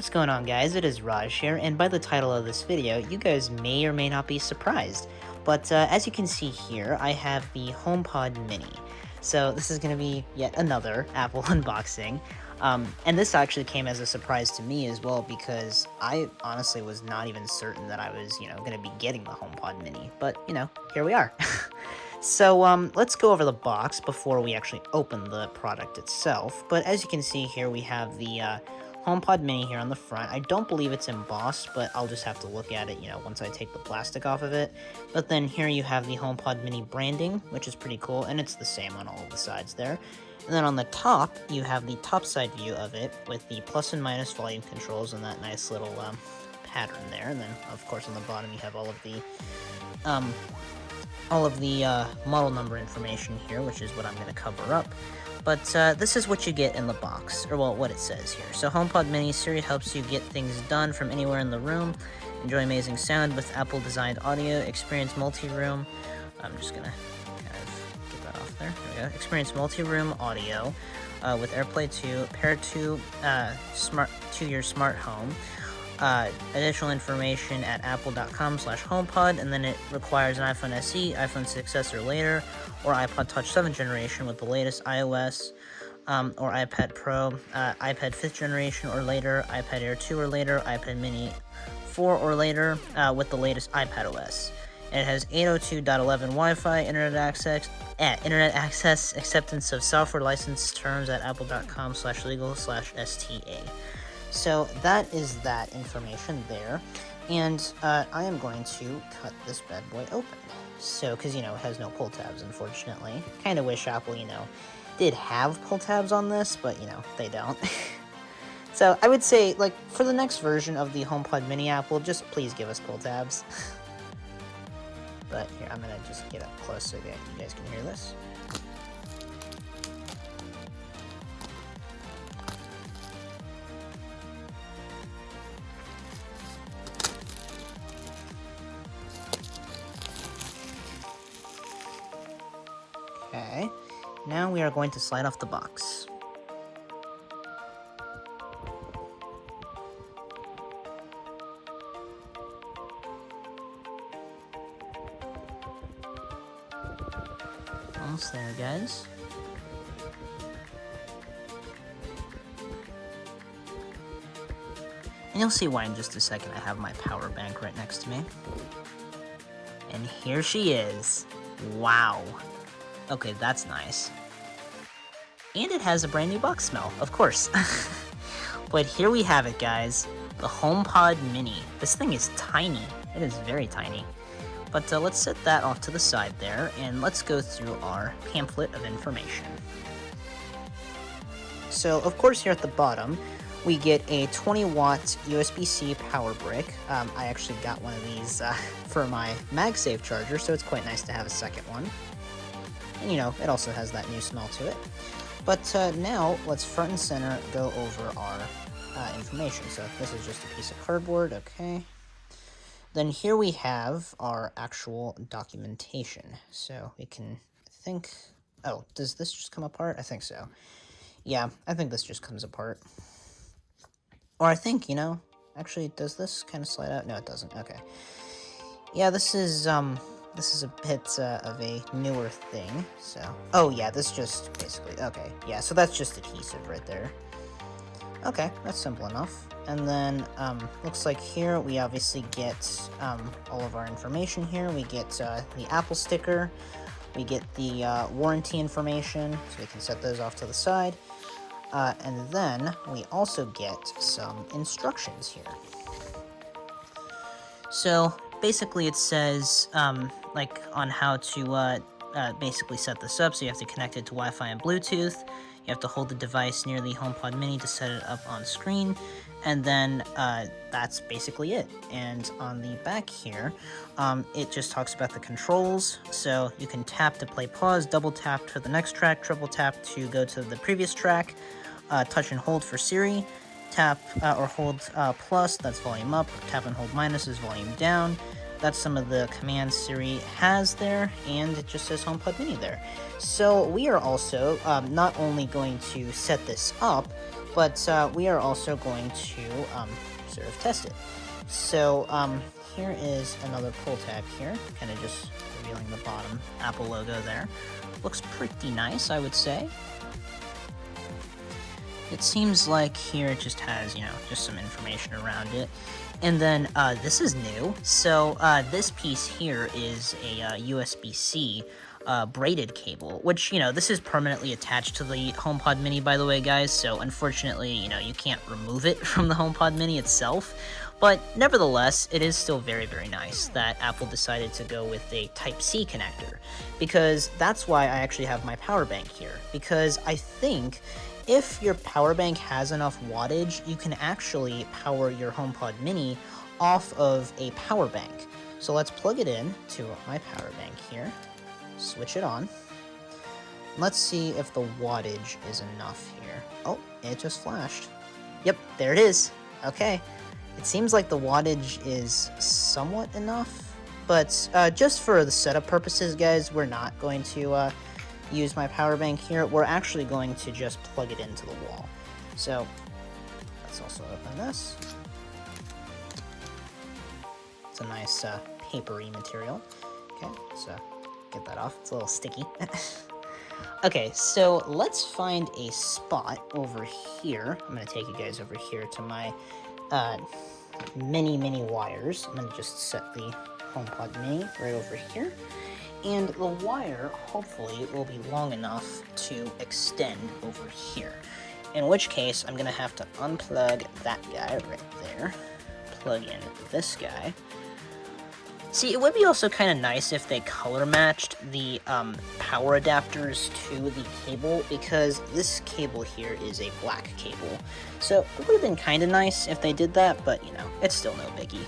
What's going on, guys? It is Raj here, and by the title of this video, you guys may or may not be surprised. But as you can see here, I have the HomePod Mini. So this is going to be yet another Apple unboxing. And this actually came as a surprise to me as well, because I honestly was not even certain that I was, going to be getting the HomePod Mini. But, here we are. So let's go over the box before we actually open the product itself. But as you can see here, we have the HomePod Mini here on the front. I don't believe it's embossed, but I'll just have to look at it, once I take the plastic off of it. But then here you have the HomePod Mini branding, which is pretty cool, and it's the same on all of the sides there. And then on the top, you have the top side view of it with the plus and minus volume controls and that nice little pattern there. And then, of course, on the bottom you have all of the model number information here, which is what I'm going to cover up. But this is what you get in the box, or well, what it says here. So HomePod Mini Siri helps you get things done from anywhere in the room. Enjoy amazing sound with Apple-designed audio. Experience multi-room. I'm just going to kind of get that off there. There we go. Experience multi-room audio with AirPlay 2, paired to your smart home. Additional information at apple.com/homepod, and then it requires an iPhone SE, iPhone 6s or later, or iPod Touch 7th generation with the latest iOS, or iPad Pro, iPad 5th generation or later, iPad Air 2 or later, iPad Mini 4 or later, with the latest iPad OS. And it has 802.11 Wi-Fi, internet access, acceptance of software license terms at apple.com/legal/STA. So that is that information there, and I am going to cut this bad boy open. So, because, it has no pull tabs, unfortunately. Kind of wish Apple, did have pull tabs on this, but, they don't. So, I would say, like, for the next version of the HomePod Mini Apple, just please give us pull tabs. But here, I'm going to just get up close so that you guys can hear this. Okay, now we are going to slide off the box. Almost there, guys. And you'll see why in just a second. I have my power bank right next to me. And here she is. Wow. Okay, that's nice. And it has a brand new box smell, of course. But here we have it, guys. The HomePod Mini. This thing is tiny. It is very tiny. But let's set that off to the side there, and let's go through our pamphlet of information. So, of course, here at the bottom, we get a 20-watt USB-C power brick. I actually got one of these for my MagSafe charger, so it's quite nice to have a second one. And, it also has that new smell to it. But now, let's front and center go over our information. So this is just a piece of cardboard, okay. Then here we have our actual documentation. So we can think... Oh, does this just come apart? I think so. Yeah, I think this just comes apart. Or I think, actually, does this kind of slide out? No, it doesn't. Okay. Yeah, this is a bit of a newer thing, so... Oh, yeah, this just basically... Okay, yeah, so that's just adhesive right there. Okay, that's simple enough. And then, looks like here we obviously get all of our information here. We get the Apple sticker, we get the warranty information, so we can set those off to the side. And then we also get some instructions here. So basically it says, like, on how to basically set this up. So you have to connect it to Wi-Fi and Bluetooth. You have to hold the device near the HomePod Mini to set it up on screen. And then that's basically it. And on the back here, it just talks about the controls. So you can tap to play pause, double tap for the next track, triple tap to go to the previous track, touch and hold for Siri, tap or hold plus, that's volume up, tap and hold minus is volume down. That's some of the commands Siri has there, and it just says HomePod Mini there. So we are also not only going to set this up, but we are also going to sort of test it. So here is another pull tab here, kind of just revealing the bottom Apple logo there. Looks pretty nice, I would say. It seems like here it just has, just some information around it. And then this is new. So this piece here is a USB-C braided cable, which, this is permanently attached to the HomePod Mini, by the way, guys. So unfortunately, you can't remove it from the HomePod Mini itself. But nevertheless, it is still very, very nice that Apple decided to go with a Type-C connector, because that's why I actually have my power bank here, because I think if your power bank has enough wattage, you can actually power your HomePod Mini off of a power bank. So let's plug it in to my power bank here, switch it on. Let's see if the wattage is enough here. Oh, it just flashed. Yep, there it is. Okay. It seems like the wattage is somewhat enough, but just for the setup purposes, guys, we're not going to use my power bank here. We're actually going to just plug it into the wall. So let's also open this. It's a nice papery material. Okay, so get that off. It's a little sticky. Okay, so let's find a spot over here. I'm going to take you guys over here to my mini wires. I'm going to just set the HomePod Mini right over here. And the wire, hopefully, will be long enough to extend over here. In which case, I'm going to have to unplug that guy right there, plug in this guy. See, it would be also kind of nice if they color matched the power adapters to the cable, because this cable here is a black cable. So it would have been kind of nice if they did that, but it's still no biggie.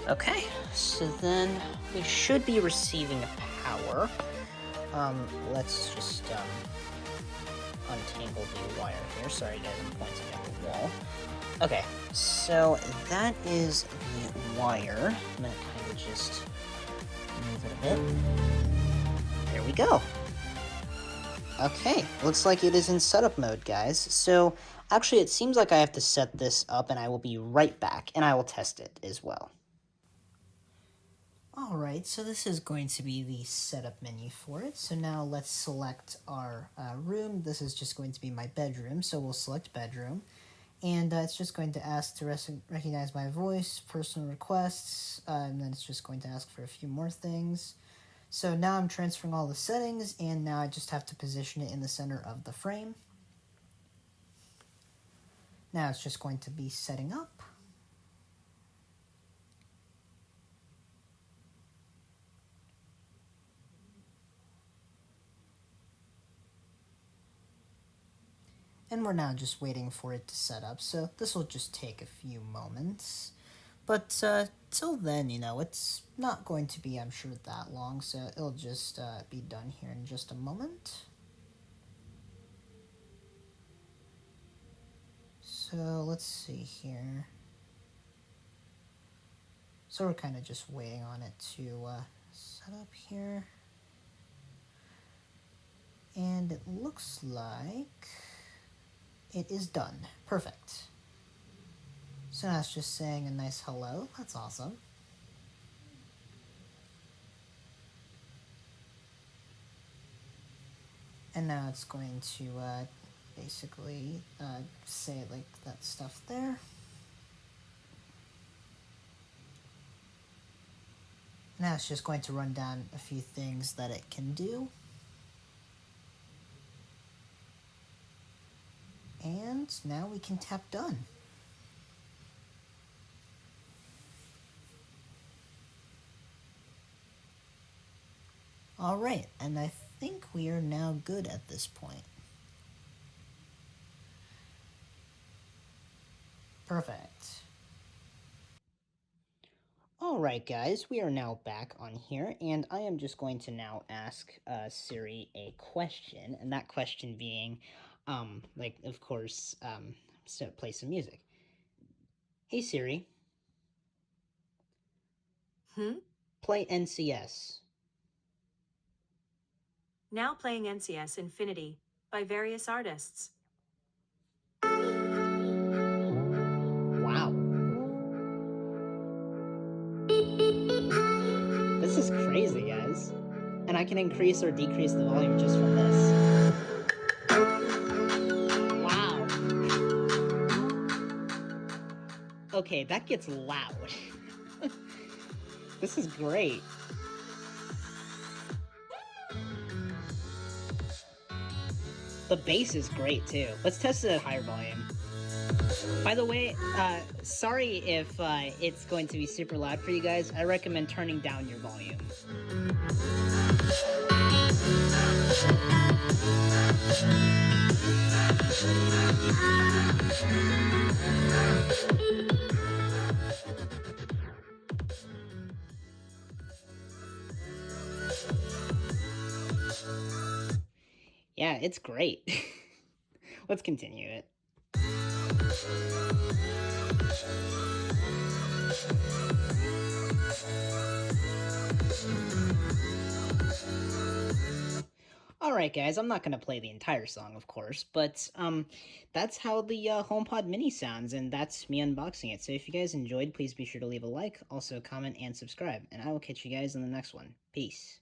Okay, so then we should be receiving power. Let's just untangle the wire here. Sorry guys, I'm pointing at the wall. Okay, so that is the wire. I'm gonna kind of just move it a bit. There we go. Okay, looks like it is in setup mode, guys. So actually it seems like I have to set this up, and I will be right back, and I will test it as well. Alright, so this is going to be the setup menu for it. So now let's select our room. This is just going to be my bedroom, so we'll select bedroom. And it's just going to ask to recognize my voice, personal requests, and then it's just going to ask for a few more things. So now I'm transferring all the settings, and now I just have to position it in the center of the frame. Now it's just going to be setting up. And we're now just waiting for it to set up, so this will just take a few moments. But till then, it's not going to be, I'm sure, that long, so it'll just be done here in just a moment. So let's see here. So we're kind of just waiting on it to set up here. And it looks like it is done. Perfect. So now it's just saying a nice hello. That's awesome. And now it's going to basically say like that stuff there. Now it's just going to run down a few things that it can do. And now we can tap done. Alright, and I think we are now good at this point. Perfect. Alright guys, we are now back on here, and I am just going to now ask Siri a question, and that question being, of course, so play some music. Hey Siri. Play NCS. Now playing NCS Infinity by various artists. And I can increase or decrease the volume just from this. Wow. Okay, that gets loud. This is great. The bass is great too. Let's test it at higher volume. By the way, sorry if it's going to be super loud for you guys. I recommend turning down your volume. Yeah, it's great. Let's continue it. Alright guys, I'm not going to play the entire song, of course, but that's how the HomePod mini sounds, and that's me unboxing it. So if you guys enjoyed, please be sure to leave a like, also comment, and subscribe, and I will catch you guys in the next one. Peace.